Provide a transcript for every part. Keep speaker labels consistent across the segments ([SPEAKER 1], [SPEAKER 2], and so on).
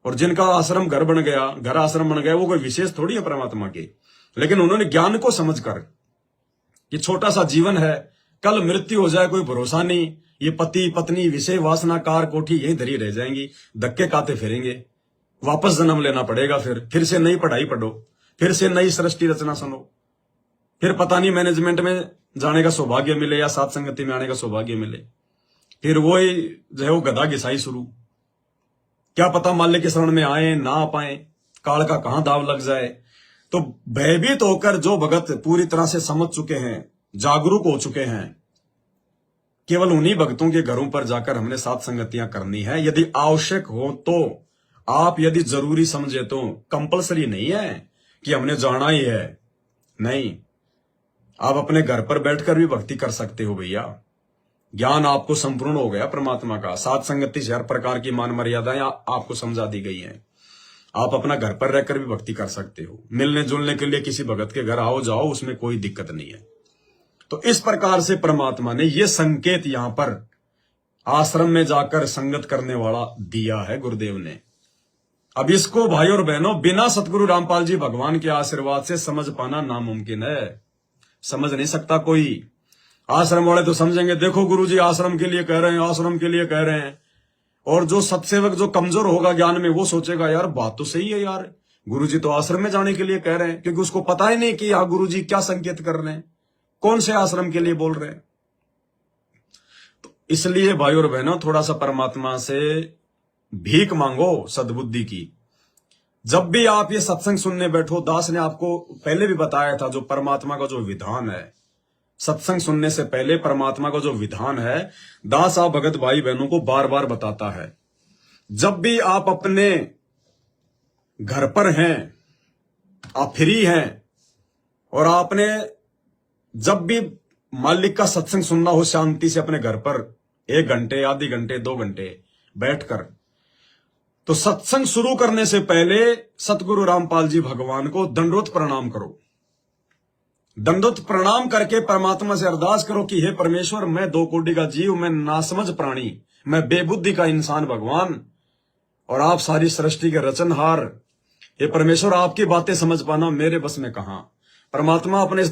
[SPEAKER 1] और जिनका आश्रम घर बन गया, घर आश्रम बन गया, वो कोई विशेष थोड़ी है परमात्मा के। लेकिन उन्होंने ज्ञान को समझकर कि छोटा सा जीवन है, कल मृत्यु हो जाए कोई भरोसा नहीं, ये पति पत्नी विषय वासना कार कोठी यही धरी रह जाएंगी, धक्के खाते फिरेंगे, वापस जन्म लेना पड़ेगा, फिर से नई पढ़ाई पढ़ो, फिर से नई सृष्टि रचना सुनो, फिर पता नहीं मैनेजमेंट में जाने का सौभाग्य मिले या सात संगति में आने का सौभाग्य मिले, फिर वही जो है वो गधा घिसाई शुरू। क्या पता माल्य के शरण में आए ना आ पाए, काल का कहां दाव लग जाए। तो भयभीत होकर जो भगत पूरी तरह से समझ चुके हैं, जागरूक हो चुके हैं, केवल उन्हीं भक्तों के घरों पर जाकर हमने सात संगतियां करनी है। यदि आवश्यक हो तो आप, यदि जरूरी समझे तो, कंपलसरी नहीं है कि हमने जाना ही है, नहीं, आप अपने घर पर बैठकर भी भक्ति कर सकते हो भैया। ज्ञान आपको संपूर्ण हो गया परमात्मा का, सात संगति से हर प्रकार की मान मर्यादाएं आपको समझा दी गई हैं। आप अपना घर पर रहकर भी भक्ति कर सकते हो, मिलने जुलने के लिए किसी भगत के घर आओ जाओ, उसमें कोई दिक्कत नहीं है। तो इस प्रकार से परमात्मा ने ये संकेत यहां पर आश्रम में जाकर संगत करने वाला दिया है गुरुदेव ने। अब इसको भाई और बहनों बिना सतगुरु रामपाल जी भगवान के आशीर्वाद से समझ पाना नामुमकिन है, समझ नहीं सकता कोई। आश्रम वाले तो समझेंगे, देखो गुरुजी आश्रम के लिए कह रहे हैं, आश्रम के लिए कह रहे हैं। और जो सत्सेवक जो कमजोर होगा ज्ञान में, वो सोचेगा यार बात तो सही है यार, गुरुजी तो आश्रम में जाने के लिए कह रहे हैं, क्योंकि उसको पता ही नहीं कि यहाँ गुरुजी क्या संकेत कर रहे हैं, कौन से आश्रम के लिए बोल रहे हैं। तो इसलिए भाई और बहनों थोड़ा सा परमात्मा से भीख मांगो सद्बुद्धि की। जब भी आप ये सत्संग सुनने बैठो, दास ने आपको पहले भी बताया था, जो परमात्मा का जो विधान है, सत्संग सुनने से पहले परमात्मा का जो विधान है, दास आप भगत भाई बहनों को बार बार बताता है। जब भी आप अपने घर पर हैं, आप फ्री हैं, और आपने जब भी मालिक का सत्संग सुनना हो शांति से अपने घर पर 1 घंटे, आधे घंटे, 2 घंटे बैठकर, तो सत्संग शुरू करने से पहले सतगुरु रामपाल जी भगवान को दंडवत प्रणाम करो। दंडवत प्रणाम करके परमात्मा से अरदास करो कि हे परमेश्वर, मैं 2 कोटि का जीव, मैं नासमझ प्राणी, मैं बेबुद्धि का इंसान भगवान, और आप सारी सृष्टि के रचनहार, हे परमेश्वर, आपकी बातें समझ पाना मेरे बस में कहां। परमात्मा अपने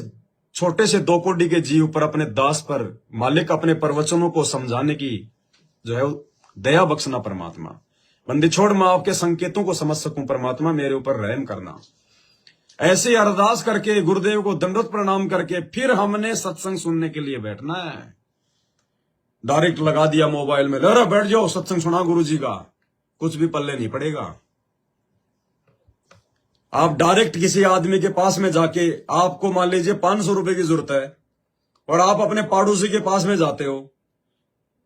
[SPEAKER 1] छोटे से 2 कोटि के जीव पर, अपने दास पर, मालिक अपने प्रवचनों को समझाने की जो है दया बख्शना परमात्मा। बंदी छोड़, मैं आपके संकेतों को समझ सकूं परमात्मा, मेरे ऊपर रहम करना। ऐसे अरदास करके गुरुदेव को दंडवत प्रणाम करके फिर हमने सत्संग सुनने के लिए बैठना है। डायरेक्ट लगा दिया मोबाइल में, अरे बैठ जाओ सत्संग सुना गुरुजी का, कुछ भी पल्ले नहीं पड़ेगा। आप डायरेक्ट किसी आदमी के पास में जाके, आपको मान लीजिए 500 रुपए की जरूरत है, और आप अपने पड़ोसी के पास में जाते हो,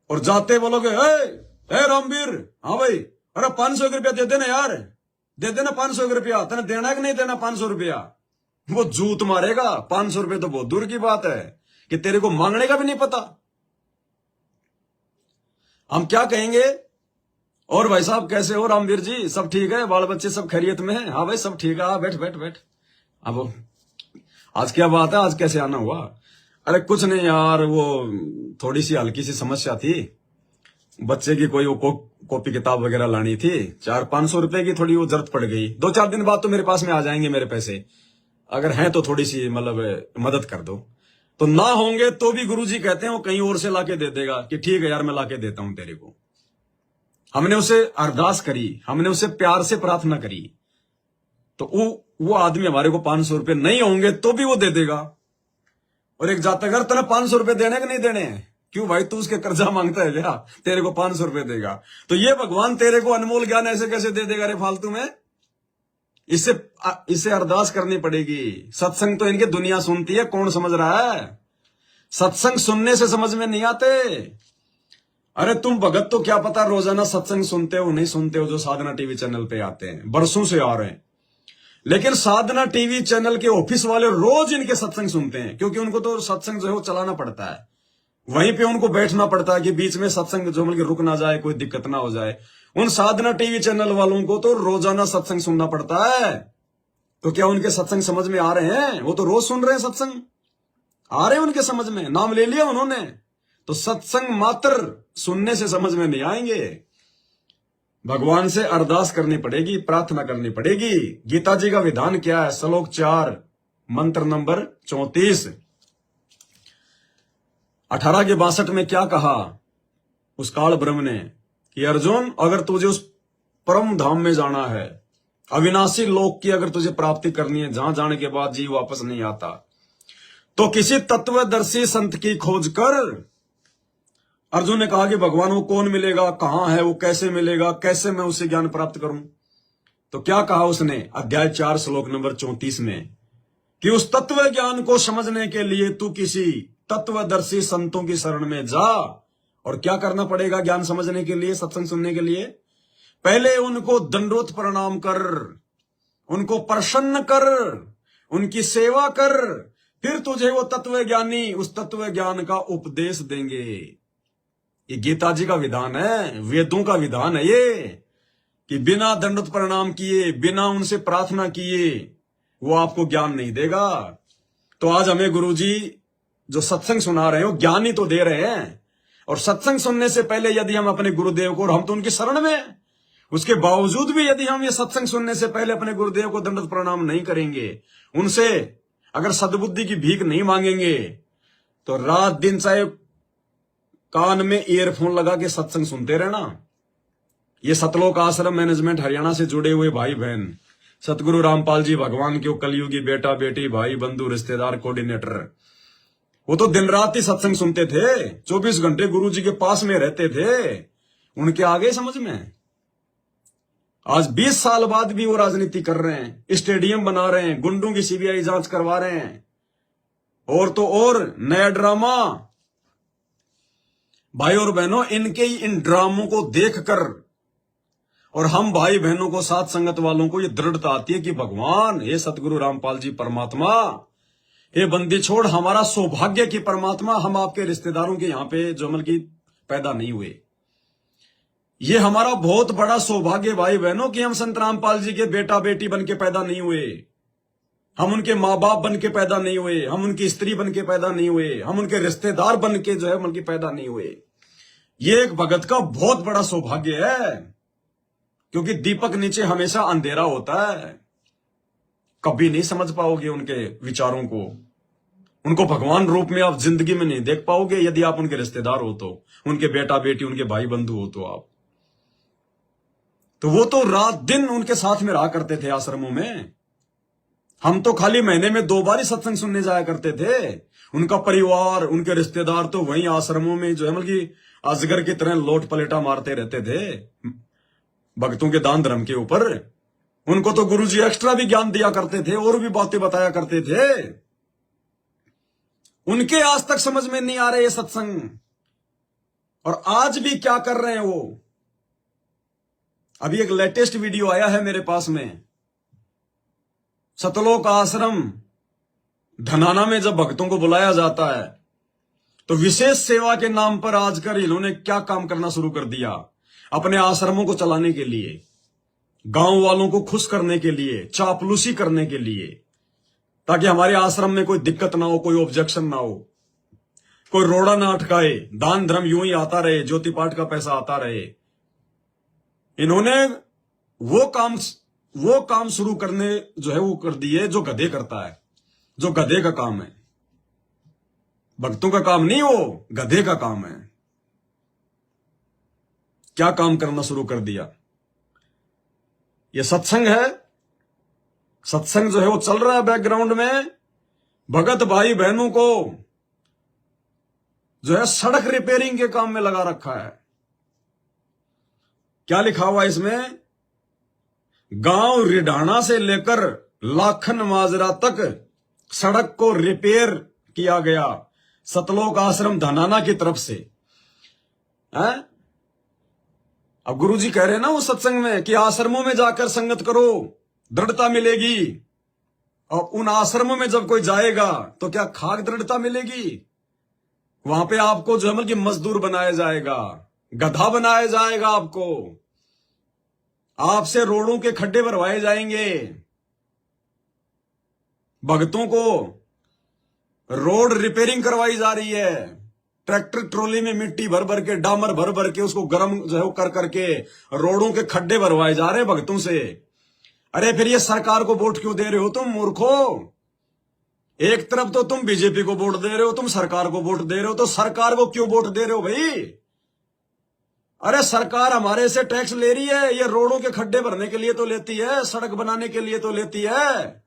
[SPEAKER 1] और जाते बोलोगे, ए रामवीर, हाँ भाई, अरे 500 रुपया दे देना यार, दे देना 500 रुपया, तेने देना है कि नहीं देना 500 रुपया। वो जूत मारेगा। 500 रुपये तो बहुत दूर की बात है कि तेरे को मांगने का भी नहीं पता। हम क्या कहेंगे, और भाई साहब कैसे हो रामवीर जी, सब ठीक है, बाल बच्चे सब खैरियत में है? हाँ भाई सब ठीक है, हाँ बैठ बैठ बैठ। अब आज क्या बात है, आज कैसे आना हुआ? अरे कुछ नहीं यार, वो थोड़ी सी हल्की सी समस्या थी, बच्चे की कोई वो कॉपी किताब वगैरह लानी थी, 400-500 रुपए की थोड़ी वो जरूरत पड़ गई। 2-4 दिन बाद तो मेरे पास में आ जाएंगे मेरे पैसे, अगर हैं तो थोड़ी सी मतलब मदद कर दो। तो ना होंगे तो भी गुरुजी कहते हैं वो कहीं और से लाके दे देगा कि ठीक है यार मैं लाके देता हूं तेरे को। हमने उसे अरदास करी, हमने उसे प्यार से प्रार्थना करी, तो वो आदमी हमारे को 500 रुपए नहीं होंगे तो भी वो दे देगा। और एक जाता घर तेना 500 रुपए देने के नहीं देने, क्यों भाई तू उसके कर्जा मांगता है क्या, तेरे को 500 रुपए देगा? तो ये भगवान तेरे को अनमोल ज्ञान ऐसे कैसे दे देगा रे फालतू में? इससे अरदास करनी पड़ेगी। सत्संग तो इनकी दुनिया सुनती है, कौन समझ रहा है? सत्संग सुनने से समझ में नहीं आते। अरे तुम भगत तो क्या पता रोजाना सत्संग सुनते हो नहीं सुनते हो, जो साधना टीवी चैनल पे आते हैं, बरसों से आ रहे हैं, लेकिन साधना टीवी चैनल के ऑफिस वाले रोज इनके सत्संग सुनते हैं, क्योंकि उनको तो सत्संग जो है वो चलाना पड़ता है, वहीं पे उनको बैठना पड़ता है कि बीच में सत्संग जो मतलब रुक ना जाए, कोई दिक्कत ना हो जाए। उन साधना टीवी चैनल वालों को तो रोजाना सत्संग सुनना पड़ता है। तो क्या उनके सत्संग समझ में आ रहे हैं? वो तो रोज सुन रहे हैं सत्संग, आ रहे हैं उनके समझ में, नाम ले लिया उन्होंने। तो सत्संग मात्र सुनने से समझ में नहीं आएंगे, भगवान से अरदास करनी पड़ेगी, प्रार्थना करनी पड़ेगी। गीता जी का विधान क्या है? श्लोक 4 मंत्र नंबर 34 18 के 62 में क्या कहा उस काल ब्रह्म ने कि अर्जुन, अगर तुझे उस परम धाम में जाना है, अविनाशी लोक की अगर तुझे प्राप्ति करनी है, जहां जाने के बाद जीव वापस नहीं आता, तो किसी तत्वदर्शी संत की खोज कर। अर्जुन ने कहा कि भगवान वो कौन मिलेगा, कहां है वो, कैसे मिलेगा, कैसे मैं उससे ज्ञान प्राप्त करूं? तो क्या कहा उसने अध्याय 4 श्लोक नंबर 34 में कि उस तत्व ज्ञान को समझने के लिए तू किसी तत्वदर्शी संतों की शरण में जा। और क्या करना पड़ेगा ज्ञान समझने के लिए, सत्संग सुनने के लिए? पहले उनको दंडोत प्रणाम कर, उनको प्रसन्न कर, उनकी सेवा कर, फिर तुझे वो तत्व ज्ञानी उस तत्व ज्ञान का उपदेश देंगे। ये गीता जी का विधान है, वेदों का विधान है ये, कि बिना दंडोत प्रणाम किए, बिना उनसे प्रार्थना किए वो आपको ज्ञान नहीं देगा। तो आज हमें गुरुजी जो सत्संग सुना रहे हो, ज्ञान ही तो दे रहे हैं। और सत्संग सुनने से पहले यदि हम अपने गुरुदेव को, और हम तो उनकी शरण में, उसके बावजूद भी यदि हम ये सत्संग सुनने से पहले अपने गुरुदेव को दंडोत प्रणाम नहीं करेंगे, उनसे अगर सद्बुद्धि की भीख नहीं मांगेंगे, तो रात दिन चाहे कान में ईयरफोन लगा के सत्संग सुनते रहना। ये सतलोक आश्रम मैनेजमेंट हरियाणा से जुड़े हुए भाई बहन, सतगुरु रामपाल जी भगवान के कलयुगी बेटा बेटी, भाई बंधु रिश्तेदार, कोऑर्डिनेटर, वो तो दिन रात ही सत्संग सुनते थे, 24 घंटे गुरु जी के पास में रहते थे। उनके आगे समझ में, आज 20 साल बाद भी वो राजनीति कर रहे हैं, स्टेडियम बना रहे हैं, गुंडों की सीबीआई जांच करवा रहे हैं, और तो और नया ड्रामा। भाई और बहनों, इनके ही इन ड्रामों को देखकर और हम भाई बहनों को, साथ संगत वालों को ये दृढ़ता आती है कि भगवान, हे सतगुरु रामपाल जी परमात्मा, ये बंदी छोड़ हमारा सौभाग्य की परमात्मा, हम आपके रिश्तेदारों के यहां पे जमल की पैदा नहीं हुए। ये हमारा बहुत बड़ा सौभाग्य भाई बहनों कि हम संत रामपाल जी के बेटा बेटी बन के पैदा नहीं हुए, हम उनके माँ बाप बन के पैदा नहीं हुए, हम उनकी स्त्री बन के पैदा नहीं हुए, हम उनके रिश्तेदार बन के जो है बल्कि पैदा नहीं हुए। ये एक भगत का बहुत बड़ा सौभाग्य है, क्योंकि दीपक नीचे हमेशा अंधेरा होता है। कभी नहीं समझ पाओगे उनके विचारों को, उनको भगवान रूप में आप जिंदगी में नहीं देख पाओगे यदि आप उनके रिश्तेदार हो, तो उनके बेटा बेटी, उनके भाई बंधु हो तो आप। तो वो तो रात दिन उनके साथ में रहा करते थे आश्रमों में। हम तो खाली महीने में 2 बार ही सत्संग सुनने जाया करते थे। उनका परिवार, उनके रिश्तेदार तो वहीं आश्रमों में जो है मतलब अजगर की तरह लोट पलेटा मारते रहते थे भक्तों के दान धर्म के ऊपर। उनको तो गुरुजी एक्स्ट्रा भी ज्ञान दिया करते थे और भी बातें बताया करते थे। उनके आज तक समझ में नहीं आ रहे ये सत्संग, और आज भी क्या कर रहे हैं वो। अभी एक लेटेस्ट वीडियो आया है मेरे पास में, सतलोक आश्रम धनाना में जब भक्तों को बुलाया जाता है तो विशेष सेवा के नाम पर आजकल इन्होंने क्या काम करना शुरू कर दिया, अपने आश्रमों को चलाने के लिए, गांव वालों को खुश करने के लिए, चापलूसी करने के लिए, ताकि हमारे आश्रम में कोई दिक्कत ना हो, कोई ऑब्जेक्शन ना हो, कोई रोड़ा ना अटकाए, दान धर्म यूं ही आता रहे, ज्योति पाठ का पैसा आता रहे। इन्होंने वो काम शुरू करने जो है वो कर दिए जो गधे करता है, जो गधे का काम है। भक्तों का काम नहीं, वो गधे का काम है। क्या काम करना शुरू कर दिया। ये सत्संग है, सत्संग जो है वो चल रहा है बैकग्राउंड में। भगत भाई बहनों को जो है सड़क रिपेयरिंग के काम में लगा रखा है। क्या लिखा हुआ इसमें, गांव रिढाणा से लेकर लाखन माजरा तक सड़क को रिपेयर किया गया सतलोक आश्रम धनाना की तरफ से। है? अब गुरुजी कह रहे हैं ना उस सत्संग में कि आश्रमों में जाकर संगत करो, दृढ़ता मिलेगी। और उन आश्रमों में जब कोई जाएगा तो क्या खाक दृढ़ता मिलेगी? वहां पे आपको जो है कि मजदूर बनाया जाएगा, गधा बनाया जाएगा, आपसे रोडों के खड्डे भरवाए जाएंगे। भक्तों को रोड रिपेयरिंग करवाई जा रही है, ट्रैक्टर ट्रॉली में मिट्टी भर भर के, डामर भर भर के उसको गर्म जो है वो कर करके रोडों के खड्डे भरवाए जा रहे हैं भगतों से। अरे फिर ये सरकार को वोट क्यों दे रहे हो तुम मूर्खो? एक तरफ तो तुम बीजेपी को वोट दे रहे हो, तुम सरकार को वोट दे रहे हो, तो सरकार को क्यों वोट दे रहे हो भाई? अरे सरकार हमारे से टैक्स ले रही है, ये रोडों के खड्डे भरने के लिए तो लेती है, सड़क बनाने के लिए तो लेती है,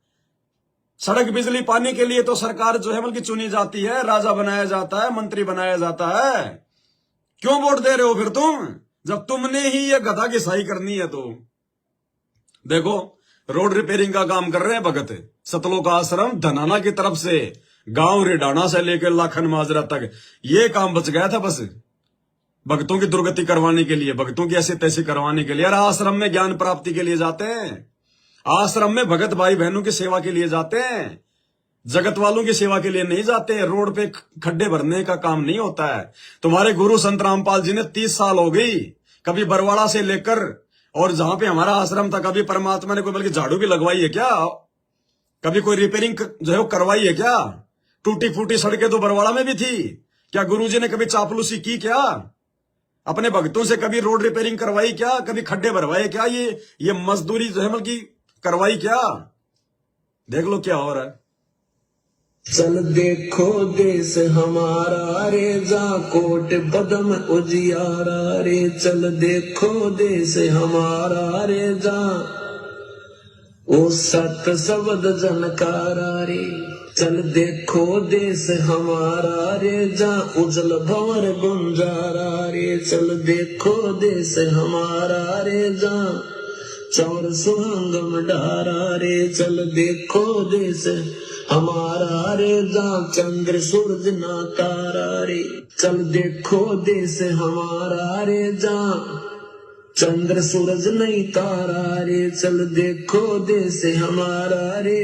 [SPEAKER 1] सड़क बिजली पानी के लिए तो सरकार जो है बल्कि चुनी जाती है, राजा बनाया जाता है, मंत्री बनाया जाता है। क्यों वोट दे रहे हो फिर तुम, जब तुमने ही ये गधा घिसाई करनी है? तो देखो रोड रिपेयरिंग का काम कर रहे हैं भगत। सतलोक आश्रम धनाना की तरफ से गांव रिडाना से लेकर लाखन माजरा तक ये काम बच गया था बस भक्तों की दुर्गति करवाने के लिए, भक्तों की ऐसी तैसी करवाने के लिए। यार आश्रम में ज्ञान प्राप्ति के लिए जाते हैं, आश्रम में भगत भाई बहनों की सेवा के लिए जाते हैं, जगत वालों की सेवा के लिए नहीं जाते। रोड पे खड्डे भरने का काम नहीं होता है। तुम्हारे गुरु संत रामपाल जी ने 30 साल हो गई, कभी बरवाड़ा से लेकर और जहां पे हमारा आश्रम था, कभी परमात्मा ने कोई बल्कि झाड़ू भी लगवाई है क्या? कभी कोई रिपेयरिंग जो है वो करवाई है क्या? टूटी फूटी सड़कें तो बरवाड़ा में भी थी। क्या गुरुजी ने कभी चापलूसी की क्या? अपने भक्तों से कभी रोड रिपेयरिंग करवाई क्या? कभी खड्डे भरवाए क्या? ये मजदूरी जो है बल्कि करवाई क्या? देख लो क्या हो रहा है।
[SPEAKER 2] चल देखो देश हमारा रे, जा कोट बदम उजियारा रे। चल देखो देश हमारा रे, जा ओ सत शब्द जनकारा रे। चल देखो देश हमारा रे, जा उजल भंवर गुंजारा रे। चल देखो देश हमारा रे, जा चौर सुहांगम डारा रे। चल देखो देश हमारा रे, जा चंद्र सूरज ना तारा रे। चल देखो देश हमारा रे, जा चंद्र सूरज नहीं तारा रे। चल देखो देश हमारा रे,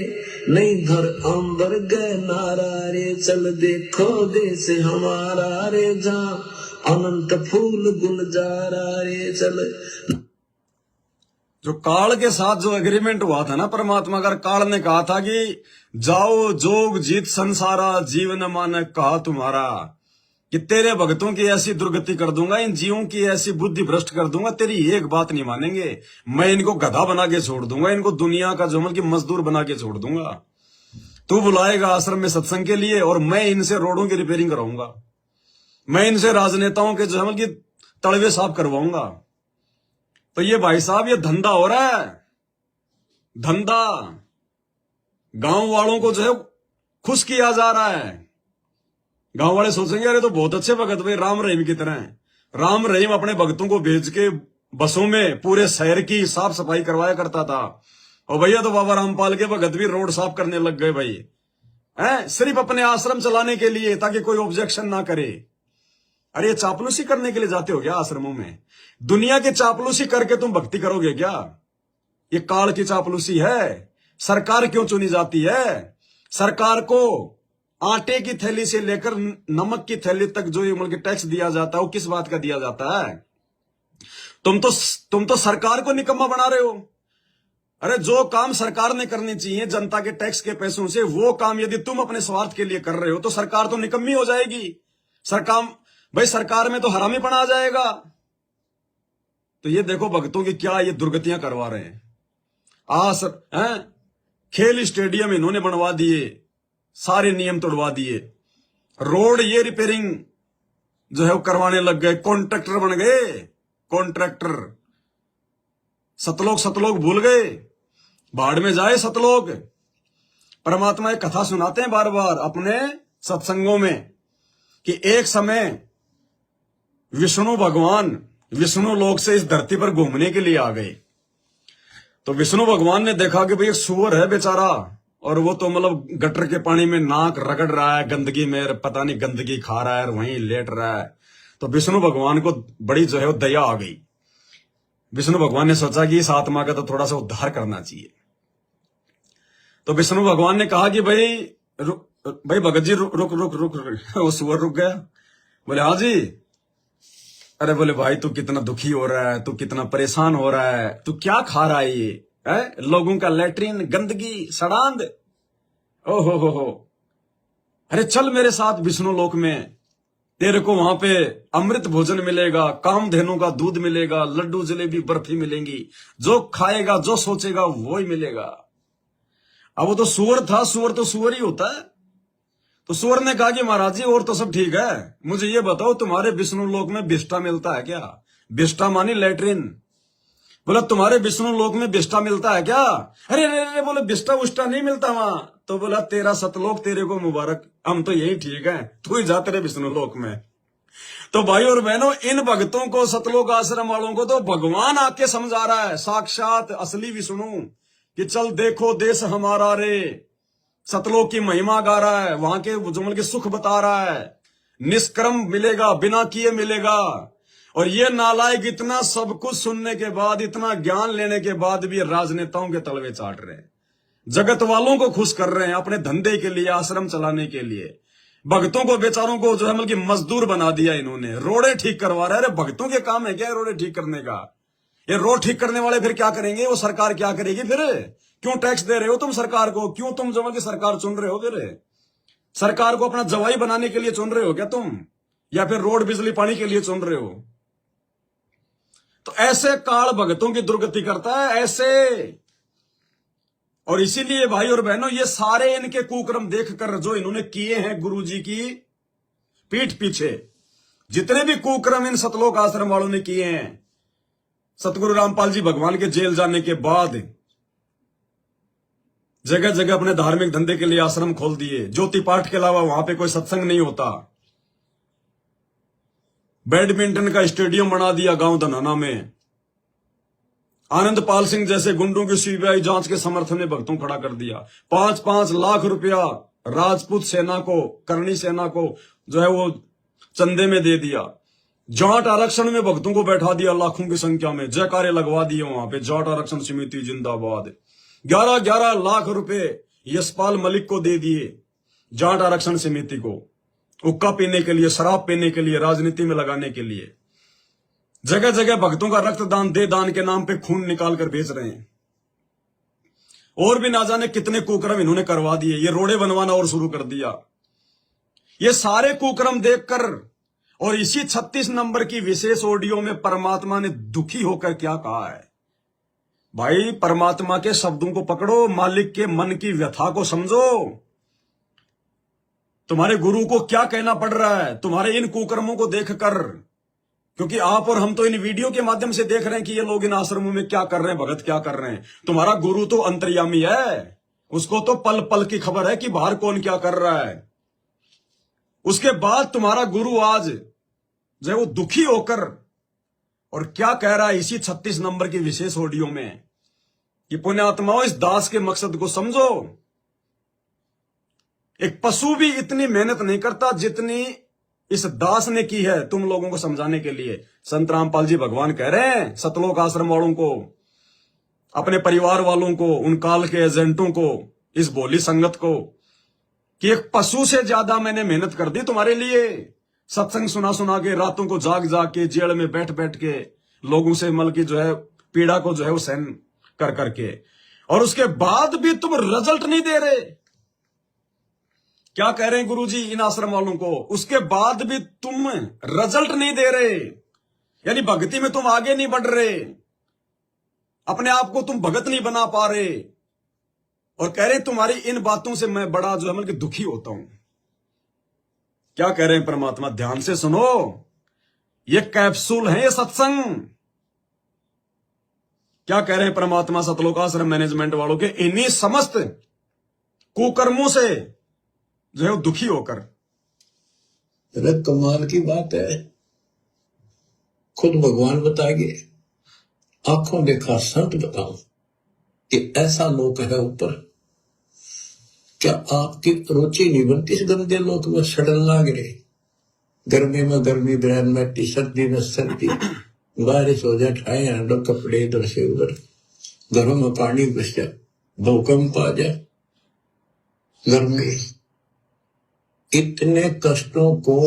[SPEAKER 2] नहीं धर अंबर गए नारा रे। चल देखो देश हमारा रे, जा अनंत फूल गुलजारा रे। चल
[SPEAKER 1] जो काल के साथ जो एग्रीमेंट हुआ था ना परमात्मा का, काल ने कहा था कि जाओ जोग जीत संसारा, जीवन मान कहा तुम्हारा, कि तेरे भक्तों की ऐसी दुर्गति कर दूंगा, इन जीवों की ऐसी बुद्धि भ्रष्ट कर दूंगा, तेरी एक बात नहीं मानेंगे, मैं इनको गधा बना के छोड़ दूंगा, इनको दुनिया का जमल की मजदूर बना के छोड़ दूंगा। तू बुलाएगा आश्रम में सत्संग के लिए और मैं इनसे रोडों की रिपेयरिंग कराऊंगा, मैं इनसे राजनेताओं के जमल की तलवे साफ करवाऊंगा। तो ये भाई साहब ये धंधा हो रहा है, धंधा। गांव वालों को जो है खुश किया जा रहा है। गांव वाले सोचेंगे अरे तो बहुत अच्छे भगत भाई, राम रहीम की तरह। राम रहीम अपने भक्तों को भेज के बसों में पूरे शहर की साफ सफाई करवाया करता था, और भैया तो बाबा रामपाल के भगत भी रोड साफ करने लग गए भाई, हैं? सिर्फ अपने आश्रम चलाने के लिए, ताकि कोई ऑब्जेक्शन ना करे। अरे ये चापलूसी करने के लिए जाते हो क्या आश्रमों में? दुनिया की चापलूसी करके तुम भक्ति करोगे क्या? ये काल की चापलूसी है। सरकार क्यों चुनी जाती है? सरकार को आटे की थैली से लेकर नमक की थैली तक जो ये मुल्क टैक्स दिया जाता है, वो किस बात का दिया जाता है? तुम तो सरकार को निकम्मा बना रहे हो। अरे जो काम सरकार ने करनी चाहिए जनता के टैक्स के पैसों से, वो काम यदि तुम अपने स्वार्थ के लिए कर रहे हो तो सरकार तो निकम्मी हो जाएगी। सरकार में तो हरामीपना आ जाएगा। तो ये देखो भक्तों की क्या ये दुर्गतियां करवा रहे हैं। खेल स्टेडियम इन्होंने बनवा दिए, सारे नियम तोड़वा दिए, रोड ये रिपेयरिंग जो है वो करवाने लग गए, कॉन्ट्रैक्टर बन गए, कॉन्ट्रैक्टर। सतलोक भूल गए, बाढ़ में जाए सतलोक। परमात्मा एक कथा सुनाते हैं बार बार अपने सत्संगों में कि एक समय विष्णु भगवान विष्णु लोक से इस धरती पर घूमने के लिए आ गए। तो विष्णु भगवान ने देखा कि भाई एक सुअर है बेचारा, और वो तो मतलब गटर के पानी में नाक रगड़ रहा है, गंदगी में पता नहीं गंदगी खा रहा है और वहीं लेट रहा है। तो विष्णु भगवान को बड़ी जो है वो दया आ गई। विष्णु भगवान ने सोचा कि इस आत्मा का तो थोड़ा सा उद्धार करना चाहिए। तो विष्णु भगवान ने कहा कि भाई भगत जी रुक रुक रुक रुक रुक। वो सुअर रुक गया, बोले हाँ जी। अरे बोले भाई तू कितना दुखी हो रहा है, तू कितना परेशान हो रहा है, तू क्या खा रहा है ये है? लोगों का लेटरिन, गंदगी, सड़ांद, ओ हो। अरे चल मेरे साथ विष्णु लोक में, तेरे को वहां पे अमृत भोजन मिलेगा, कामधेनु का दूध मिलेगा, लड्डू जलेबी बर्फी मिलेंगी, जो खाएगा जो सोचेगा वो ही मिलेगा। अब वो तो सुअर था, सुअर तो सुअर ही होता है। तो सुअर ने कहा कि महाराज जी और तो सब ठीक है, मुझे ये बताओ तुम्हारे विष्णु लोक में बिष्टा मिलता है क्या? बिष्टा मानी लेटरिन। बोला तुम्हारे विष्णु लोक में बिष्टा मिलता है क्या? अरे अरे अरे, बोले बिष्टा उष्टा नहीं मिलता वहां। तो बोला तेरा सतलोक तेरे को मुबारक, हम तो यही ठीक है, तू ही जा तेरे विष्णु लोक में। तो भाई और बहनों, इन भक्तों को, सतलोक आश्रम वालों को तो भगवान आके समझा रहा है, साक्षात असली विष्णु, कि चल देखो देश हमारा रे। सतलोक की महिमा गा रहा है, वहां के जुमल के सुख बता रहा है, निष्कर्म मिलेगा, बिना किए मिलेगा। और ये नालायक इतना सब कुछ सुनने के बाद, इतना ज्ञान लेने के बाद भी राजनेताओं के तलवे चाट रहे हैं, जगत वालों को खुश कर रहे हैं अपने धंधे के लिए, आश्रम चलाने के लिए। भक्तों को बेचारों को जो है मतलब कि मजदूर बना दिया इन्होंने, रोडे ठीक करवा रहे हैं। अरे भक्तों के काम है क्या रोडे ठीक करने का? ये रोड ठीक करने वाले फिर क्या करेंगे? वो सरकार क्या करेगी फिर? क्यों टैक्स दे रहे हो तुम सरकार को? क्यों तुम जो कि सरकार चुन रहे हो? फिर सरकार को अपना जवाई बनाने के लिए चुन रहे हो क्या तुम, या फिर रोड बिजली पानी के लिए चुन रहे हो? तो ऐसे काल भगतों की दुर्गति करता है, ऐसे। और इसीलिए भाई और बहनों, ये सारे इनके कुकर्म देखकर जो इन्होंने किए हैं गुरुजी की पीठ पीछे, जितने भी कुकर्म इन सतलोक आश्रम वालों ने किए हैं, सतगुरु रामपाल जी भगवान के जेल जाने के बाद जगह जगह अपने धार्मिक धंधे के लिए आश्रम खोल दिए। ज्योति पाठ के अलावा वहां पे कोई सत्संग नहीं होता। बैडमिंटन का स्टेडियम बना दिया गांव धनाना में। आनंद पाल सिंह जैसे गुंडों की सीबीआई जांच के समर्थन में भक्तों खड़ा कर दिया। 5-5 लाख रुपया राजपूत सेना को, करणी सेना को जो है वो चंदे में दे दिया। जाट आरक्षण में भक्तों को बैठा दिया लाखों की संख्या में, जयकारे लगवा दिए वहां पे, जाट आरक्षण समिति जिंदाबाद। 11-11 लाख रुपए यशपाल मलिक को दे दिए जाट आरक्षण समिति को, हुक्का पीने के लिए, शराब पीने के लिए, राजनीति में लगाने के लिए। जगह जगह भक्तों का रक्तदान, दे दान के नाम पे खून निकाल कर बेच रहे हैं। और भी ना जाने कितने कुकर्म इन्होंने करवा दिए। ये रोडे बनवाना और शुरू कर दिया। ये सारे कुकर्म देखकर और इसी 36 नंबर की विशेष ऑडियो में परमात्मा ने दुखी होकर क्या कहा है? भाई परमात्मा के शब्दों को पकड़ो, मालिक के मन की व्यथा को समझो। तुम्हारे गुरु को क्या कहना पड़ रहा है तुम्हारे इन कुकर्मों को देखकर? क्योंकि आप और हम तो इन वीडियो के माध्यम से देख रहे हैं कि ये लोग इन आश्रमों में क्या कर रहे हैं, भगत क्या कर रहे हैं। तुम्हारा गुरु तो अंतर्यामी है, उसको तो पल पल की खबर है कि बाहर कौन क्या कर रहा है। उसके बाद तुम्हारा गुरु आज जो है वो दुखी होकर और क्या कह रहा है इसी 36 नंबर की विशेष ऑडियो में कि पुण्यात्माओं, इस दास के मकसद को समझो। एक पशु भी इतनी मेहनत नहीं करता जितनी इस दास ने की है तुम लोगों को समझाने के लिए। संत रामपाल जी भगवान कह रहे हैं सतलोक आश्रम वालों को, अपने परिवार वालों को, उन काल के एजेंटों को, इस भोली संगत को, कि एक पशु से ज्यादा मैंने मेहनत कर दी तुम्हारे लिए। सत्संग सुना सुना के, रातों को जाग जाग के, जेल में बैठ बैठ के, लोगों से मल की जो है पीड़ा को जो है वो सहन कर करके, और उसके बाद भी तुम रिजल्ट नहीं दे रहे। क्या कह रहे हैं गुरुजी इन आश्रम वालों को? उसके बाद भी तुम रिजल्ट नहीं दे रहे, यानी भक्ति में तुम आगे नहीं बढ़ रहे, अपने आप को तुम भगत नहीं बना पा रहे, और कह रहे तुम्हारी इन बातों से मैं बड़ा जो है मतलब दुखी होता हूं। क्या कह रहे हैं परमात्मा? ध्यान से सुनो, ये कैप्सूल है, ये सत्संग। क्या कह रहे हैं परमात्मा सतलोक आश्रम मैनेजमेंट वालों के इन्हीं समस्त कुकर्मों से जो है वो दुखी होकर?
[SPEAKER 2] अरे कमाल की बात है, खुद भगवान बताएंगे, आंखों देखा संत बताओ कि ऐसा लोक है ऊपर। क्या आपकी रुचि नहीं बनती इस गंदे लोक में सड़न लाग रहे? गर्मी में गर्मी, ब्रैन में टी, सर्दी में सर्दी, बारिश हो जाए, ठाए हंडो कपड़े इधर से उधर, घरों में पानी घुस जाए, भूकंप आ जाए, गर्मी। इतने कष्टों को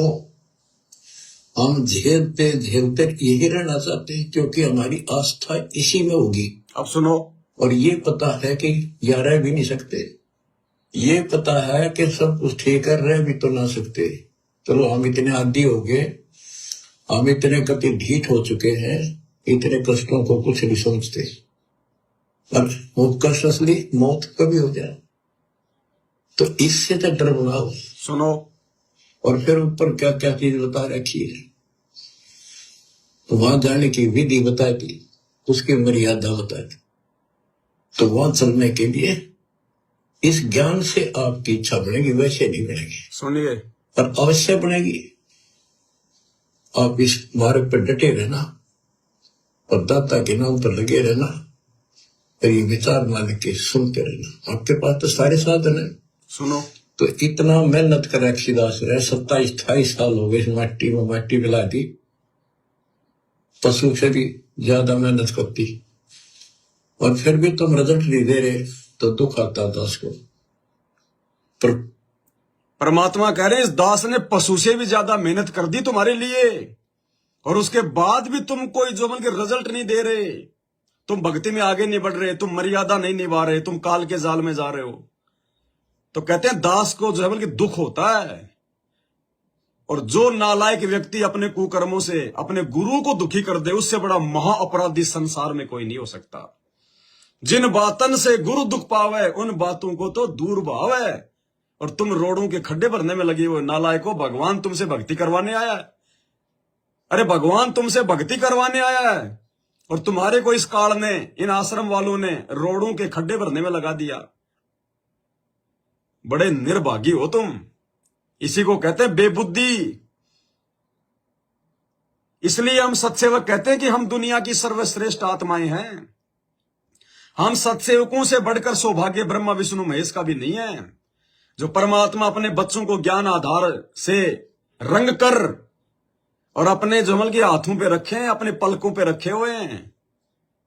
[SPEAKER 2] हम झेलते झेलते यही रहना चाहते हैं, क्योंकि हमारी आस्था इसी में होगी।
[SPEAKER 1] अब सुनो,
[SPEAKER 2] और ये पता है कि या रह भी नहीं सकते, ये पता है कि सब कुछ ठीक कर रहे भी तो ना सकते,
[SPEAKER 3] चलो हम इतने आदी हो गए, हम इतने कति ढीठ हो चुके हैं, इतने कष्टों को कुछ नहीं समझते। पर वो कष्ट असली मौत कभी हो जाए, तो इससे तो डर बनाओ।
[SPEAKER 1] सुनो,
[SPEAKER 3] और फिर ऊपर क्या क्या चीज बता रखी है, तो वहां जाने की विधि बता दी, उसकी मर्यादा बता दी। तो वहां चलने के लिए इस ज्ञान से आपकी इच्छा बनेगी, वैसे नहीं बनेगी,
[SPEAKER 1] सुनिए,
[SPEAKER 3] पर अवश्य बनेगी। आप इस मार्ग पर डटे रहना और दाता के नाम पर लगे रहना, और ये विचार मान के सुनते रहना। आपके पास तो सारे साधन है।
[SPEAKER 1] सुनो,
[SPEAKER 3] तो इतना मेहनत कर रक्षिदास रहे, 27-28 साल हो गए इस माटी में माटी मिला दी, पशु से भी ज्यादा मेहनत करती, और फिर भी तुम रिजल्ट नहीं दे रहे, तो दुख आता दास को। पर
[SPEAKER 1] परमात्मा कह रहे हैं इस दास ने पशु से भी ज्यादा मेहनत कर दी तुम्हारे लिए, और उसके बाद भी तुम कोई जो बल्कि रिजल्ट नहीं दे रहे, तुम भक्ति में आगे नहीं बढ़ रहे, तुम मर्यादा नहीं निभा रहे, तुम काल के जाल में जा रहे हो। तो कहते हैं दास को जो है बल्कि दुख होता है। और जो नालायक व्यक्ति अपने कुकर्मों से अपने गुरु को दुखी कर दे, उससे बड़ा महा अपराधी संसार में कोई नहीं हो सकता। जिन बातन से गुरु दुख पावे, उन बातों को तो दूर भावे। और तुम रोडों के खड्डे भरने में लगे हुए नालायको, भगवान तुमसे भक्ति करवाने आया है। अरे भगवान तुमसे भक्ति करवाने आया है, और तुम्हारे को इस काल ने, इन आश्रम वालों ने रोडों के खड्डे भरने में लगा दिया। बड़े निर्भागी हो तुम। इसी को कहते हैं बेबुद्धि। इसलिए हम सत्सेवक कहते हैं कि हम दुनिया की सर्वश्रेष्ठ आत्माएं हैं। हम सत्सेवकों से बढ़कर सौभाग्य ब्रह्मा विष्णु महेश का भी नहीं है। जो परमात्मा अपने बच्चों को ज्ञान आधार से रंग कर और अपने जमल के हाथों पे रखे हैं, अपने पलकों पे रखे हुए हैं।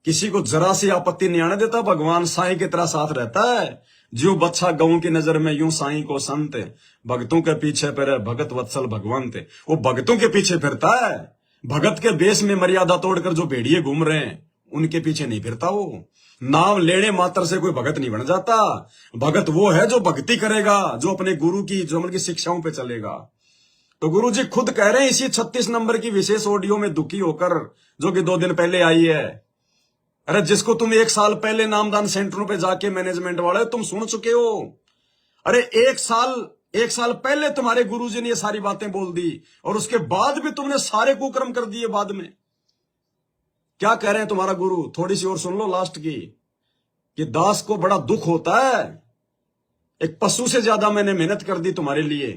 [SPEAKER 1] किसी को जरा सी आपत्ति नहीं आने देता। भगवान साईं की तरह साथ रहता है। जो बच्चा गऊ की नजर में, यूं साईं को संत, भक्तों के पीछे फिरे भगत वत्सल भगवंत। वो भक्तों के पीछे फिरता है। भगत के बेस में मर्यादा तोड़कर जो भेड़िए घूम रहे हैं, उनके पीछे नहीं फिरता। वो नाम लेने मात्र से कोई भगत नहीं बन जाता। भगत वो है जो भक्ति करेगा, जो अपने गुरु की जो उनकी शिक्षाओं पे चलेगा। तो गुरु जी खुद कह रहे हैं इसी 36 नंबर की विशेष ऑडियो में दुखी होकर, जो कि 2 दिन पहले आई है। अरे जिसको तुम 1 साल पहले नामदान सेंटरों पे जाके मैनेजमेंट वाले तुम सुन चुके हो। अरे 1 साल पहले तुम्हारे गुरुजी ने ये सारी बातें बोल दी, और उसके बाद भी तुमने सारे कुकर्म कर दिए बाद में। क्या कह रहे हैं तुम्हारा गुरु? थोड़ी सी और सुन लो लास्ट की, कि दास को बड़ा दुख होता है। एक पशु से ज्यादा मैंने मेहनत कर दी तुम्हारे लिए,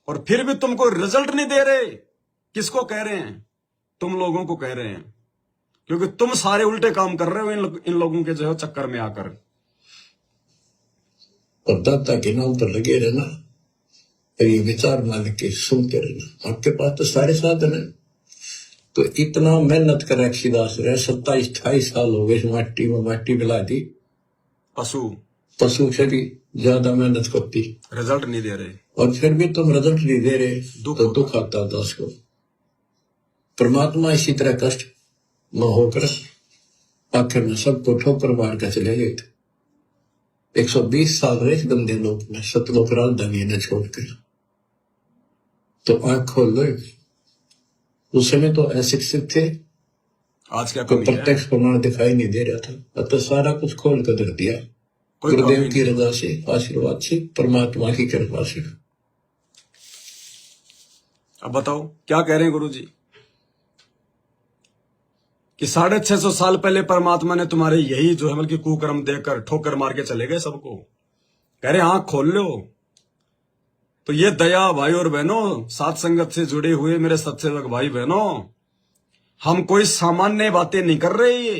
[SPEAKER 1] और फिर भी तुम कोई रिजल्ट नहीं दे रहे। किसको कह रहे हैं? तुम लोगों को कह रहे हैं, क्योंकि तुम सारे उल्टे काम कर रहे हो इन लोगों के जो है चक्कर में आकर।
[SPEAKER 3] और दाता के नाम पर लगे रहना, और ये विचार मान के सुनते रहना। आपके पास तो सारे साधन है। तो इतना मेहनत कर रक्षिदास रहे, 27-28 साल हो गए इस माटी में माटी मिला दी, पशु से भी ज्यादा मेहनत करती,
[SPEAKER 1] रिजल्ट नहीं दे रहे,
[SPEAKER 3] और फिर भी तुम रिजल्ट नहीं दे रहे, तो दुख आता दास को। परमात्मा इसी तरह कष्ट न होकर आखिर में सबको ठोकर मार कर चले गए थे। 120 साल रहे इस गंदे लोक में, सतलोक राजधानी ने छोड़कर। तो आंख खोल लो। उस समय तो अशिक्षित थे,
[SPEAKER 1] आज क्या
[SPEAKER 3] कोई प्रत्यक्ष प्रमाण दिखाई नहीं दे रहा था। अब तो सारा कुछ खोल कर रख दिया, गुरुदेव की रजा से, आशीर्वाद से, परमात्मा की कृपा से।
[SPEAKER 1] अब बताओ क्या कह रहे हैं गुरु जी? कि 650 साल पहले परमात्मा ने तुम्हारे यही जो है बल्कि कुकर्म देकर ठोकर मार के चले गए सबको। कह रहे आंख खोल लो। तो ये दया भाई और बहनों, साथ संगत से जुड़े हुए मेरे सत्सेवक भाई बहनों, हम कोई सामान्य बातें नहीं कर रहे।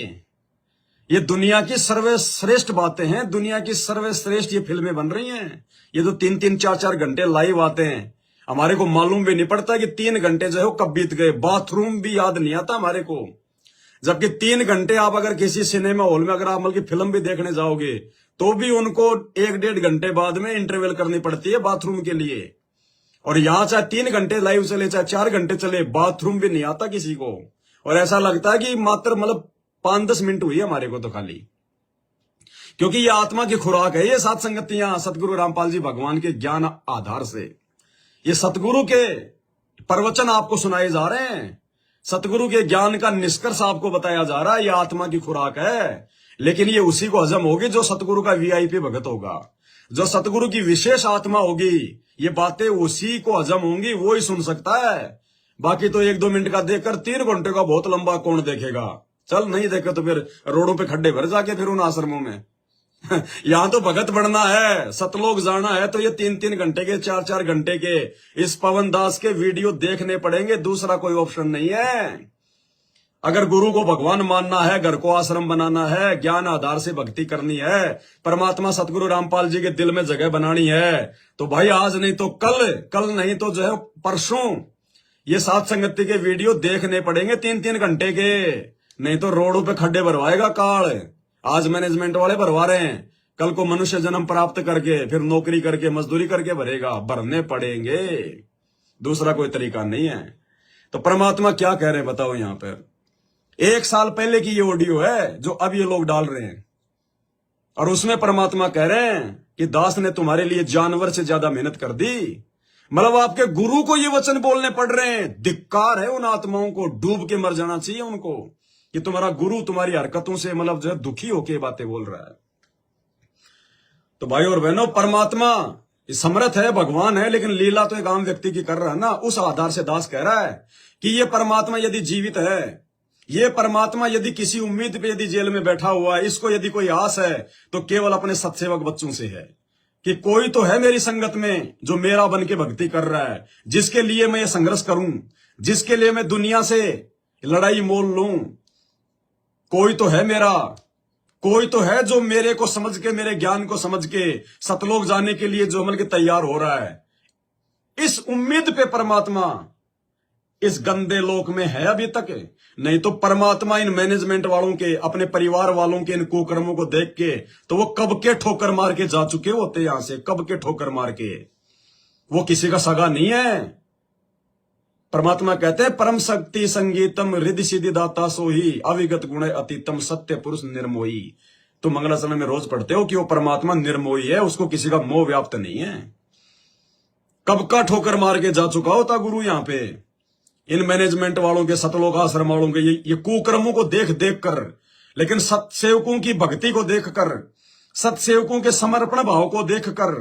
[SPEAKER 1] ये दुनिया की सर्वश्रेष्ठ बातें हैं। दुनिया की सर्वश्रेष्ठ ये फिल्में बन रही हैं। ये जो 3-3, 4-4 घंटे लाइव आते हैं, हमारे को मालूम भी नहीं पड़ता कि 3 घंटे जो है वो कब बीत गए। बाथरूम भी याद नहीं आता हमारे को। जबकि 3 घंटे आप अगर किसी सिनेमा हॉल में अगर आप बल्कि फिल्म भी देखने जाओगे, तो भी उनको 1-1.5 घंटे बाद में इंटरवल करनी पड़ती है बाथरूम के लिए। और यहां चाहे 3 घंटे लाइव चले, चाहे 4 घंटे चले, बाथरूम भी नहीं आता किसी को। और ऐसा लगता है कि मात्र मतलब 5-10 मिनट हुई है हमारे को तो खाली। क्योंकि ये आत्मा की खुराक है, ये सात संगतियां सतगुरु रामपाल जी भगवान के ज्ञान आधार से, ये सतगुरु के प्रवचन आपको सुनाए जा रहे हैं, सतगुरु के ज्ञान का निष्कर्ष आपको बताया जा रहा है, ये आत्मा की खुराक है। लेकिन ये उसी को हजम होगी जो सतगुरु का वीआईपी भगत होगा, जो सतगुरु की विशेष आत्मा होगी। ये बातें उसी को हजम होंगी, वो ही सुन सकता है। बाकी तो 1-2 मिनट का देखकर 3 घंटे का बहुत लंबा कौन देखेगा। चल नहीं देखे तो फिर रोडों पे खड्डे भर जाके फिर उन आश्रमों में यहां तो भगत बनना है, सतलोक जाना है, तो ये 3-3 घंटे के 4-4 घंटे के इस पवन दास के वीडियो देखने पड़ेंगे, दूसरा कोई ऑप्शन नहीं है। अगर गुरु को भगवान मानना है, घर को आश्रम बनाना है, ज्ञान आधार से भक्ति करनी है, परमात्मा सतगुरु रामपाल जी के दिल में जगह बनानी है, तो भाई आज नहीं तो कल, कल नहीं तो जो है परसों ये साथ संगति के वीडियो देखने पड़ेंगे 3-3 घंटे के। नहीं तो रोडों पे खड्डे भरवाएगा काल। आज मैनेजमेंट वाले भरवा रहे हैं, कल को मनुष्य जन्म प्राप्त करके फिर नौकरी करके मजदूरी करके भरेगा, भरने पड़ेंगे, दूसरा कोई तरीका नहीं है। तो परमात्मा क्या कह रहे हैं बताओ। यहां पर 1 साल पहले की ये ऑडियो है जो अब ये लोग डाल रहे हैं, और उसमें परमात्मा कह रहे हैं कि दास ने तुम्हारे लिए जानवर से ज्यादा मेहनत कर दी। मतलब आपके गुरु को ये वचन बोलने पड़ रहे हैं। धिक्कार है उन आत्माओं को, डूब के मर जाना चाहिए उनको कि तुम्हारा गुरु तुम्हारी हरकतों से मतलब जो है दुखी होके बातें बोल रहा है। तो भाई और बहनों, परमात्मा समर्थ है, भगवान है, लेकिन लीला तो एक आम व्यक्ति की कर रहा है ना। उस आधार से दास कह रहा है कि ये परमात्मा यदि जीवित है, ये परमात्मा यदि किसी उम्मीद पे यदि जेल में बैठा हुआ है, इसको यदि कोई आस है तो केवल अपने सत्सेवक बच्चों से है कि कोई तो है मेरी संगत में जो मेरा बन के भक्ति कर रहा है, जिसके लिए मैं ये संघर्ष करूं, जिसके लिए मैं दुनिया से लड़ाई मोल लूं। कोई तो है मेरा, कोई तो है जो मेरे को समझ के, मेरे ज्ञान को समझ के सतलोक जाने के लिए जो अमल के तैयार हो रहा है। इस उम्मीद पे परमात्मा इस गंदे लोक में है अभी तक। नहीं तो परमात्मा इन मैनेजमेंट वालों के, अपने परिवार वालों के इन कुकर्मों को देख के तो वो कब के ठोकर मार के जा चुके होते यहां से, कब के ठोकर मार के। वो किसी का सगा नहीं है। परमात्मा कहते हैं परम शक्ति संगीतम रिद्धि सिद्धि दाता सोही अविगत गुण अतीतम सत्य पुरुष निर्मोही। तो मंगलाचरण में रोज पढ़ते हो कि वो परमात्मा निर्मोही है, उसको किसी का मोह व्याप्त नहीं है। कब का ठोकर मार के जा चुका होता गुरु यहां पे इन मैनेजमेंट वालों के, सतलोक आश्रम वालों के ये कुकर्मों को देख देख कर, लेकिन सत्सेवकों की भक्ति को देख कर, सत्सेवकों के समर्पण भाव को देख कर,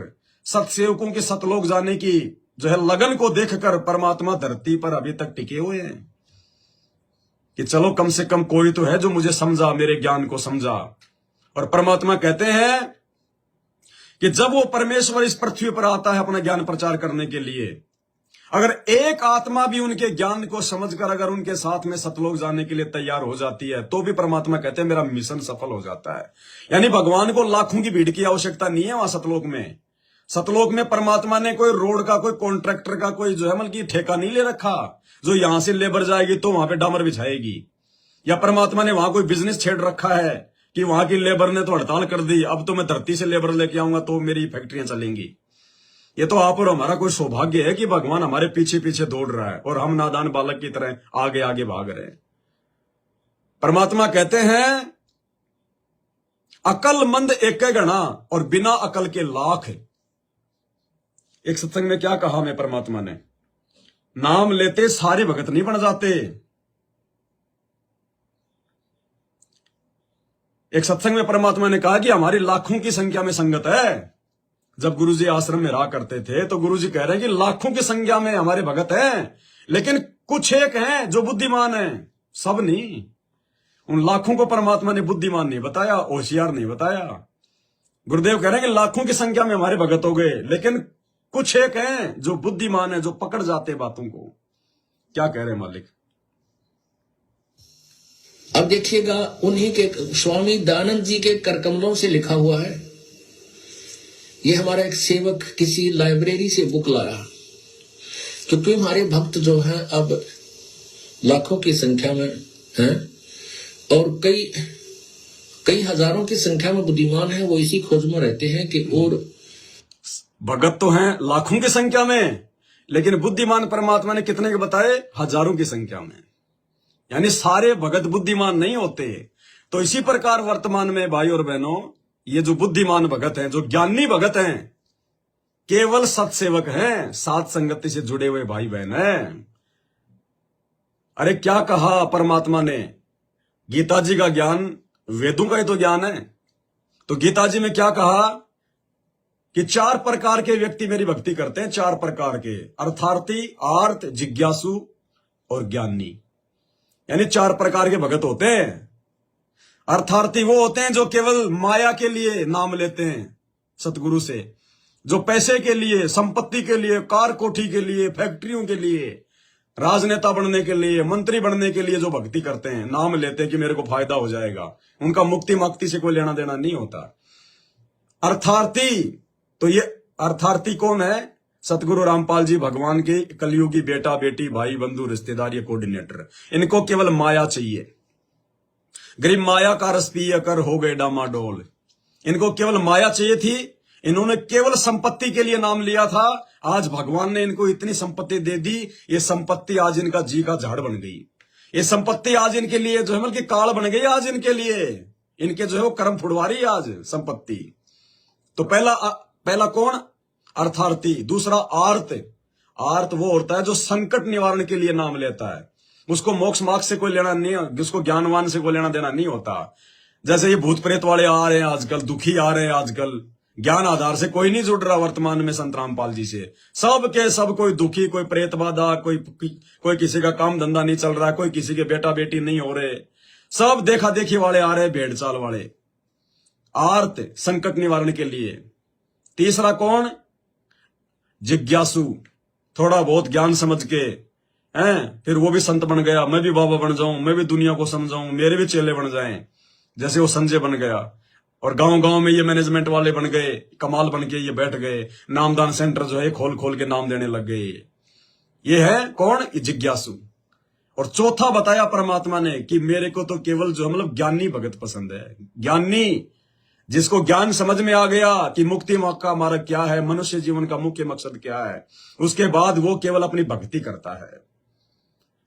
[SPEAKER 1] सत्सेवकों के सतलोक जाने की जो है लगन को देखकर परमात्मा धरती पर अभी तक टिके हुए हैं कि चलो कम से कम कोई तो है जो मुझे समझा, मेरे ज्ञान को समझा। और परमात्मा कहते हैं कि जब वो परमेश्वर इस पृथ्वी पर आता है अपना ज्ञान प्रचार करने के लिए, अगर एक आत्मा भी उनके ज्ञान को समझकर अगर उनके साथ में सतलोक जाने के लिए तैयार हो जाती है, तो भी परमात्मा कहते हैं मेरा मिशन सफल हो जाता है। यानी भगवान को लाखों की भीड़ की आवश्यकता नहीं है वहां सतलोक में। सतलोक में परमात्मा ने कोई रोड का, कोई कॉन्ट्रैक्टर का, कोई जो है मतलब की ठेका नहीं ले रखा जो यहां से लेबर जाएगी तो वहां पे डामर बिछाएगी, या परमात्मा ने वहां कोई बिजनेस छेड़ रखा है कि वहां की लेबर ने तो हड़ताल कर दी, अब तो मैं धरती से लेबर लेके आऊंगा तो मेरी फैक्ट्रियां चलेंगी। ये तो आप और हमारा कोई सौभाग्य है कि भगवान हमारे पीछे पीछे दौड़ रहा है और हम नादान बालक की तरह आगे आगे भाग रहे हैं। परमात्मा कहते हैं अकलमंद एक गणा और बिना अकल के लाख। एक सत्संग में क्या कहा मैं परमात्मा ने, नाम लेते सारे भगत नहीं बन जाते। एक सत्संग में परमात्मा ने कहा कि हमारी लाखों की संख्या में संगत है। जब गुरुजी आश्रम में रहा करते थे तो गुरुजी कह रहे हैं कि लाखों की संख्या में हमारे भगत हैं, लेकिन कुछ एक हैं जो बुद्धिमान हैं, सब नहीं। उन लाखों को परमात्मा ने बुद्धिमान नहीं बताया, होशियार नहीं बताया। गुरुदेव कह रहे हैं कि लाखों की संख्या में हमारे भगत हो गए, लेकिन कुछ एक हैं जो बुद्धिमान है, जो पकड़ जाते बातों को। क्या कह रहे हैं मालिक?
[SPEAKER 3] अब देखिएगा, उन्हीं के स्वामी दयानंद जी के करकमलों से लिखा हुआ है। ये हमारा एक सेवक किसी लाइब्रेरी से बुक लाया कि तुम्हारे भक्त जो हैं अब लाखों की संख्या में हैं और कई हजारों की संख्या में बुद्धिमान हैं। वो इसी खोज में रहते हैं कि और
[SPEAKER 1] भगत तो हैं लाखों की संख्या में, लेकिन बुद्धिमान परमात्मा ने कितने के बताए? हजारों की संख्या में। यानी सारे भगत बुद्धिमान नहीं होते। तो इसी प्रकार वर्तमान में भाई और बहनों, ये जो बुद्धिमान भगत हैं, जो ज्ञानी भगत हैं, केवल सत्सेवक हैं, सात संगति से जुड़े हुए भाई बहन हैं। अरे क्या कहा परमात्मा ने, गीता जी का ज्ञान वेदों का ही तो ज्ञान है। तो गीता जी में क्या कहा कि 4 प्रकार के व्यक्ति मेरी भक्ति करते हैं, 4 प्रकार के, अर्थार्थी, आर्त, जिज्ञासु और ज्ञानी। यानी 4 प्रकार के भगत होते हैं। अर्थार्थी वो होते हैं जो केवल माया के लिए नाम लेते हैं सतगुरु से, जो पैसे के लिए, संपत्ति के लिए, कार कोठी के लिए, फैक्ट्रियों के लिए, राजनेता बनने के लिए, मंत्री बनने के लिए जो भक्ति करते हैं, नाम लेते हैं कि मेरे को फायदा हो जाएगा, उनका मुक्ति मुक्ति से कोई लेना देना नहीं होता। अर्थार्थी, तो ये अर्थार्थी कौन है? सतगुरु रामपाल जी भगवान के कलयुगी बेटा बेटी, भाई बंधु, रिश्तेदार, ये कोऑर्डिनेटर। इनको केवल माया चाहिए। गरीब माया का रस पिया कर हो गए डामाडोल। इनको केवल माया चाहिए थी। इन्होंने केवल संपत्ति के लिए नाम लिया था। आज भगवान ने इनको इतनी संपत्ति दे दी, ये संपत्ति आज इनका जी का झाड़ बन गई। ये संपत्ति आज इनके लिए जो है मतलब काल बन गई। आज इनके लिए इनके जो है वो कर्म फुड़वारी आज संपत्ति। तो पहला कौन? अर्थार्थी। दूसरा आर्त। आर्त वो होता है जो संकट निवारण के लिए नाम लेता है। उसको मोक्ष मार्ग से कोई लेना नहीं, उसको ज्ञानवान से कोई लेना देना नहीं होता। जैसे ये भूत प्रेत वाले आ रहे हैं आजकल, दुखी आ रहे हैं आजकल, ज्ञान आधार से कोई नहीं जुड़ रहा वर्तमान में संत रामपाल जी से। सब के सब कोई दुखी, कोई प्रेत बाधा, कोई किसी का काम धंधा नहीं चल रहा, कोई किसी के बेटा बेटी नहीं हो रहे, सब देखा देखी वाले आ रहे, भेड़ चाल वाले। आर्त, संकट निवारण के लिए। तीसरा कौन? जिज्ञासु। थोड़ा बहुत ज्ञान समझ के हैं, फिर वो भी संत बन गया, मैं भी बाबा बन जाऊं, मैं भी दुनिया को समझाऊं, मेरे भी चेले बन जाएं। जैसे वो संजय बन गया और गांव गांव में ये मैनेजमेंट वाले बन गए, कमाल बन के ये बैठ गए, नामदान सेंटर जो है खोल खोल के नाम देने लग गए। ये है कौन? जिज्ञासु। और चौथा बताया परमात्मा ने कि मेरे को तो केवल जो मतलब ज्ञानी भगत पसंद है। ज्ञानी, जिसको ज्ञान समझ में आ गया कि मुक्ति का मार्ग क्या है, मनुष्य जीवन का मुख्य मकसद क्या है, उसके बाद वो केवल अपनी भक्ति करता है।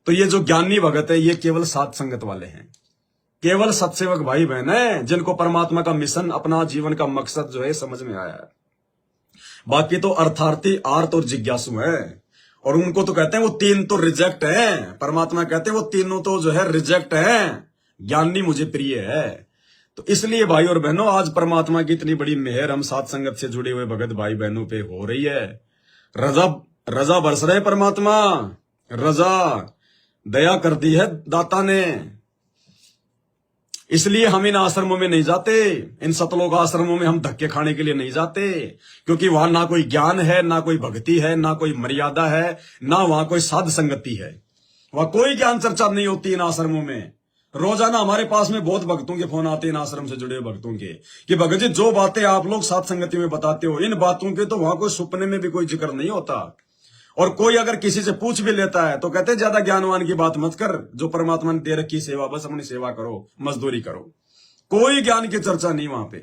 [SPEAKER 1] तो ये जो ज्ञानी भगत है ये केवल सात संगत वाले हैं, केवल सत्सेवक भाई बहन है, जिनको परमात्मा का मिशन, अपना जीवन का मकसद जो है समझ में आया है। बाकी तो अर्थार्थी, आर्त और जिज्ञासु है। और उनको तो कहते हैं वो 3 तो रिजेक्ट है। परमात्मा कहते हैं वो तीनों तो जो है रिजेक्ट है। ज्ञानी मुझे प्रिय है। तो इसलिए भाई और बहनों, आज परमात्मा की इतनी बड़ी मेहर हम सात संगत से जुड़े हुए भगत भाई बहनों पे हो रही है। रजा बरस रहे परमात्मा, रजा दया कर दी है दाता ने। इसलिए हम इन आश्रमों में नहीं जाते, इन सतलोक आश्रमों में हम धक्के खाने के लिए नहीं जाते, क्योंकि वहां ना कोई ज्ञान है, ना कोई भक्ति है, ना कोई मर्यादा है, ना वहां कोई साध संगति है। वहां कोई ज्ञान चर्चा नहीं होती इन आश्रमों में। रोजाना हमारे पास में बहुत भक्तों के फोन आते हैं, इन आश्रम से जुड़े भक्तों के, कि भगत जी जो बातें आप लोग साध संगति में बताते हो, इन बातों के तो वहां कोई सुपने में भी कोई जिक्र नहीं होता। और कोई अगर किसी से पूछ भी लेता है तो कहते हैं ज्यादा ज्ञानवान की बात मत कर, जो परमात्मा ने दे रखी सेवा बस अपनी सेवा करो, मजदूरी करो। कोई ज्ञान की चर्चा नहीं वहां पे।